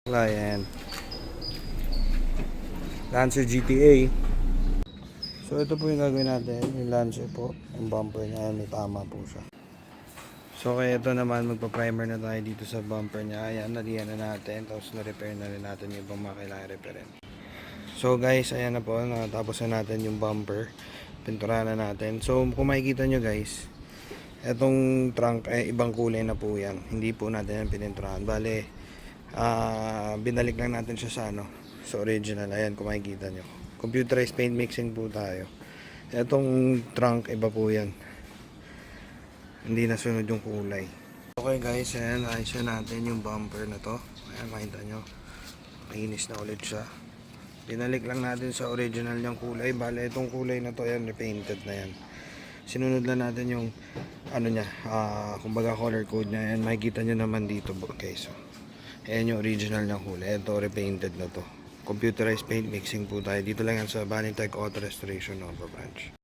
Ayan. Lancer GTA. So ito po yung gagawin natin. Yung Lancer po. Yung bumper niya. May tama po siya. So kaya ito naman. Magpa-primer na tayo dito sa bumper niya. Ayan. Nalihan na natin. Tapos na-repair na rin natin yung ibang mga kailangan repairin. So guys. Ayan na po. Natapos na natin yung bumper. Pinturahan na natin. So kung makikita nyo guys. Etong trunk ay ibang kulay na po yan. Hindi po natin yan pininturahan. Bale. Binalik lang natin siya sa sa original. Ayan kung makikita nyo, computerized paint mixing po tayo. Etong trunk iba po yan, hindi nasunod yung kulay. Okay guys, ayan, ayos na natin yung bumper na to. Ayan makita nyo, mahinis na ulit siya. Binalik lang natin sa original yung kulay. Bale itong kulay na to, ayan, repainted na yan. Sinunod lang natin yung niya, kumbaga color code nya. Ayan makikita nyo naman dito guys. So ayan yung original ng kulay. Ito repainted na to. Computerized paint mixing po tayo. Dito lang yan sa Banitech Auto Restoration Nova Branch.